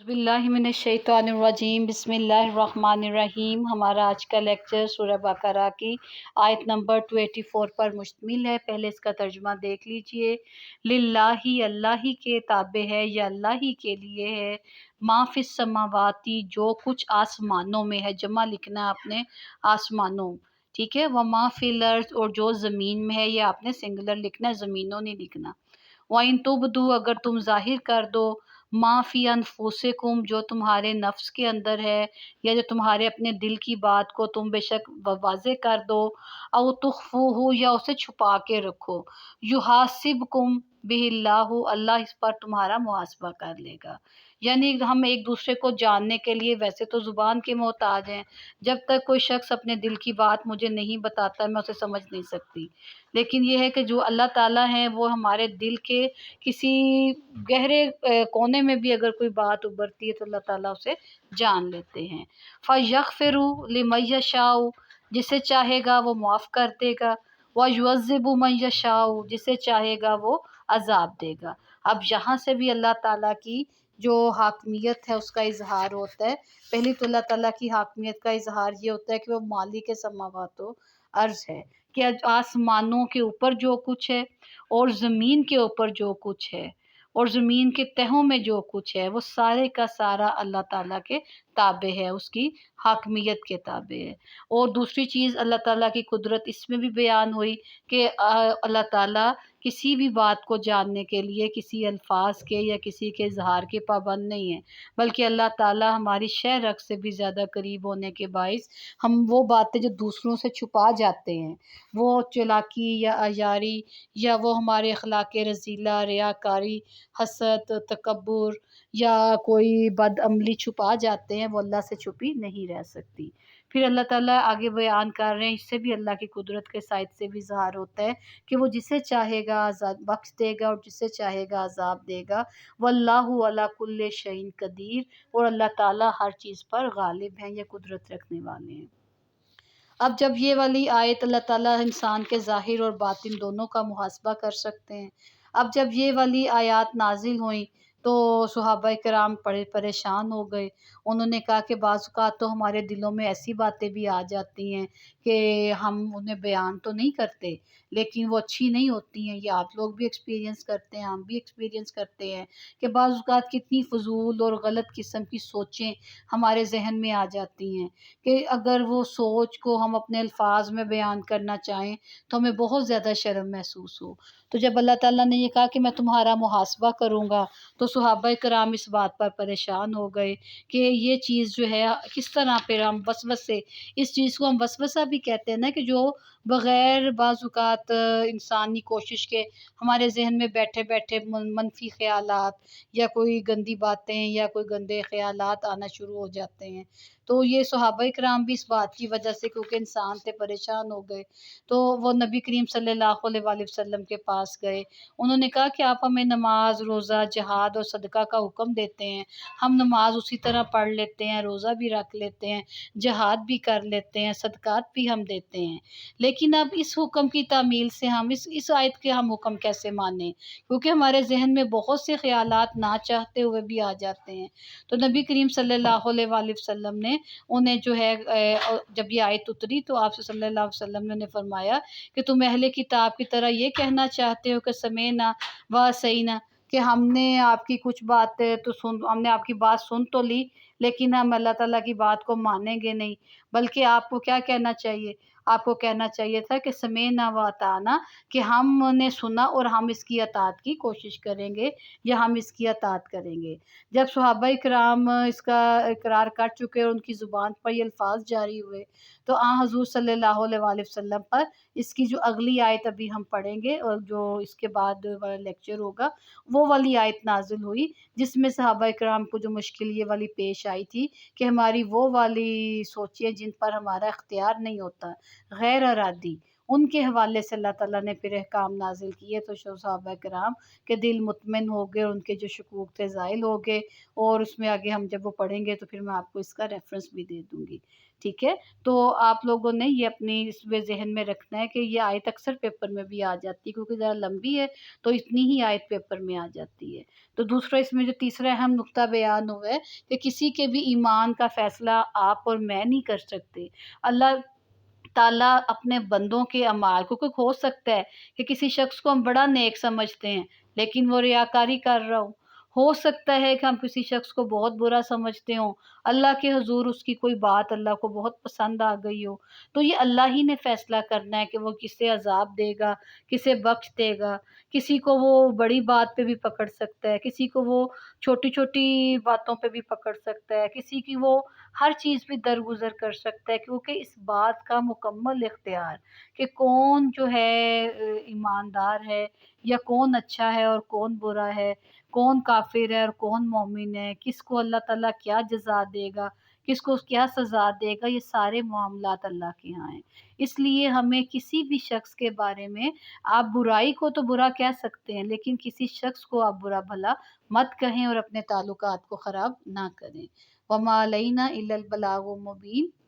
बिस्मिल्लाहिमिनश्शैतानिर्रजीम बिस्मिल्लाहिर्रहमानिर्रहीम। हमारा आज का लेक्चर सूरह बकरा की आयत नंबर 284 पर मुश्तमिल है। पहले इसका तर्जुमा देख लीजिए। लिल्लाही, अल्लाह ही के ताबे है या अल्लाह ही के लिए है। माफिस समावाती, जो कुछ आसमानों में है, जमा लिखना है आपने आसमानों, ठीक है। व माफिल अर्ज़, और जो ज़मीन में है, ये आपने सिंगुलर लिखना है, ज़मीनों नहीं लिखना। वाइन तुबदू, अगर तुम जाहिर कर दो, माफ़ी अनफुसिकुम, जो तुम्हारे नफ्स के अंदर है, या जो तुम्हारे अपने दिल की बात को तुम बेशक वाज़े कर दो, औ तुख्फूहु, या उसे छुपा के रखो, युहासिबकुम बिहिल्लाहु, अल्लाह इस पर तुम्हारा मुहासबा कर लेगा। यानी हम एक दूसरे को जानने के लिए वैसे तो ज़ुबान के मोहताज हैं, जब तक कोई शख्स अपने दिल की बात मुझे नहीं बताता मैं उसे समझ नहीं सकती। लेकिन ये है कि जो अल्लाह ताला हैं वो हमारे दिल के किसी गहरे कोने में भी अगर कोई बात उभरती है तो अल्लाह ताला उसे जान लेते हैं। फ़यग़फ़िरु लिमन यशाउ, जिसे चाहेगा वो माफ़ कर देगा। व युअज़्ज़िबु मन यशाउ, जिसे चाहेगा वो अज़ाब देगा। अब यहाँ से भी अल्लाह ताला की जो हाकमियत है उसका इज़हार होता है। पहली तो अल्लाह ताला की हाकमियत का इज़हार ये होता है कि वो मालिक समावातो अर्ज़ है, कि आसमानों के ऊपर जो कुछ है और ज़मीन के ऊपर जो कुछ है और ज़मीन के तहों में जो कुछ है वो सारे का सारा अल्लाह ताला के ताबे है, उसकी हाकमियत के ताबे है। और दूसरी चीज़ अल्लाह ताला की कुदरत इसमें भी बयान हुई कि अल्लाह ताला किसी भी बात को जानने के लिए किसी अल्फाज के या किसी के इज़हार के पाबंद नहीं है, बल्कि अल्लाह ताला हमारी शह रग से भी ज़्यादा करीब होने के बाइस हम वो बातें जो दूसरों से छुपा जाते हैं, वो चालाकी या अयारी, या वो हमारे अखलाक रज़ीला, रियाकारी, हसद, तकब्बुर या कोई बदअमली छुपा जाते हैं, वो अल्लाह से छुपी नहीं रह सकती। फिर अल्लाह ताला आगे बयान कर रहे हैं, इससे भी अल्लाह की कुदरत के साइड से भी इज़हार होता है कि वो जिसे चाहेगा बख्श देगा और जिसे चाहेगा अज़ाब देगा। वल्लाहु अला कुल्ले शैइन कदीर, और अल्लाह ताला हर चीज़ पर गालिब हैं या कुदरत रखने वाले हैं। अब जब ये वाली आयत अल्लाह ताला इंसान के ज़ाहिर और बातिन दोनों का मुहासबा कर सकते हैं। अब जब ये वाली आयत नाज़िल हुई तो सहाबा किराम बड़े परेशान हो गए। उन्होंने कहा कि बाज़ औक़ात तो हमारे दिलों में ऐसी बातें भी आ जाती हैं कि हम उन्हें बयान तो नहीं करते, लेकिन वो अच्छी नहीं होती हैं। ये आप लोग भी एक्सपीरियंस करते हैं, हम भी एक्सपीरियंस करते हैं कि बाज़ औक़ात कितनी फ़ुज़ूल और गलत किस्म की सोचें हमारे ज़हन में आ जाती हैं कि अगर वो सोच को हम अपने अल्फाज में बयान करना चाहें तो हमें बहुत ज़्यादा शर्म महसूस हो। तो जब अल्लाह ताला ने ये कहा कि मैं तुम्हारा मुहासबा करूँगा, तो सहाबा किराम इस बात पर परेशान हो गए कि ये चीज़ जो है किस तरह फिर हम वसवसे, इस चीज़ को हम वसवसा भी कहते हैं ना, कि जो बग़ैर बाज़ औक़ात इंसानी कोशिश के हमारे ज़हन में बैठे-बैठे मनफ़ी ख़यालात या कोई गंदी बातें या कोई गंदे ख़यालात आना शुरू हो जाते हैं। तो ये सहाबा किराम भी इस बात की वजह से, क्योंकि इंसान थे, परेशान हो गए, तो वो नबी करीम सल्लल्लाहु अलैहि वसल्लम के पास गए। उन्होंने कहा कि आप हमें नमाज, रोज़ा, जिहाद और सदका का हुक्म देते हैं। हम नमाज उसी तरह पढ़ लेते हैं, रोज़ा भी रख लेते हैं, जिहाद भी कर लेते हैं, सदक़ात भी हम देते हैं, लेकिन अब इस हुक्म की तामील से हम इस आयत के हम हुक्म कैसे मानें? क्योंकि हमारे ज़हन में बहुत से ख़यालात ना चाहते हुए भी आ जाते हैं। तो नबी करीम सल्लल्लाहु अलैहि वसल्लम ने उन्हें जो है जब ये आयत उतरी तो आप सल्लल्लाहु अलैहि वसल्लम ने फरमाया कि तुम अहले किताब की तरह ये कहना चाहते हो कि समेना व सईना, कि हमने आपकी कुछ बातें तो हमने आपकी बात सुन तो ली, लेकिन हम अल्लाह ताला की बात को मानेंगे नहीं। बल्कि आपको क्या कहना चाहिए? आपको कहना चाहिए था कि समेना व अताना, कि हमने सुना और हम इसकी अताअत की कोशिश करेंगे या हम इसकी अताअत करेंगे। जब सहाबा इकराम इसका इकरार कर चुके और उनकी ज़ुबान पर ये अल्फ़ाज़ जारी हुए, तो हज़ूर सल्लल्लाहु अलैहि वसल्लम पर इसकी जो अगली आयत अभी हम पढ़ेंगे और जो इसके बाद वाला लेक्चर होगा, वो वाली आयत नाज़िल हुई, जिसमें सहाबा इकराम को जो मुश्किल ये वाली पेश आई थी कि हमारी वो वाली सोचें जिन पर हमारा इख्तियार नहीं होता, गैर इरादी, ان کے حوالے سے اللہ تعالیٰ نے پھر احکام نازل کیے، تو صحابہ کرام کے دل مطمئن ہو گئے، ان کے جو شکوک تھے زائل ہو گئے، اور اس میں آگے ہم جب وہ پڑھیں گے تو پھر میں آپ کو اس کا ریفرنس بھی دے دوں گی، ٹھیک ہے؟ تو آپ لوگوں نے یہ اپنی اس میں ذہن میں رکھنا ہے کہ یہ آیت اکثر پیپر میں بھی آ جاتی ہے، کیونکہ ذرا لمبی ہے تو اتنی ہی آیت پیپر میں آ جاتی ہے۔ تو دوسرا اس میں جو تیسرا اہم نقطہ بیان ہوا ہے کہ کسی کے بھی ایمان کا فیصلہ آپ اور میں نہیں کر سکتے، اللہ تعالیٰ اپنے بندوں کے اعمال کو، کیونکہ ہو سکتا ہے کہ کسی شخص کو ہم بڑا نیک سمجھتے ہیں لیکن وہ ریاکاری کر رہا ہو سکتا ہے کہ ہم کسی شخص کو بہت برا سمجھتے ہوں، اللہ کے حضور اس کی کوئی بات اللہ کو بہت پسند آ گئی ہو، تو یہ اللہ ہی نے فیصلہ کرنا ہے کہ وہ کسے عذاب دے گا، کسے بخش دے گا، کسی کو وہ بڑی بات پہ بھی پکڑ سکتا ہے، کسی کو وہ چھوٹی چھوٹی باتوں پہ بھی پکڑ سکتا ہے، کسی کی وہ ہر چیز پہ درگزر کر سکتا ہے، کیونکہ اس بات کا مکمل اختیار کہ کون جو ہے ایماندار ہے یا کون اچھا ہے اور کون برا ہے، کون کافر ہے اور کون مومن ہے، کس کو اللہ تعالیٰ کیا جزا دے گا، کس کو کیا سزا دے گا، یہ سارے معاملات اللہ کے ہاں ہیں۔ اس لیے ہمیں کسی بھی شخص کے بارے میں، آپ برائی کو تو برا کہہ سکتے ہیں لیکن کسی شخص کو آپ برا بھلا مت کہیں اور اپنے تعلقات کو خراب نہ کریں۔ وَمَا عَلَيْنَا إِلَّا الْبَلَاغُ الْمُبِينُ۔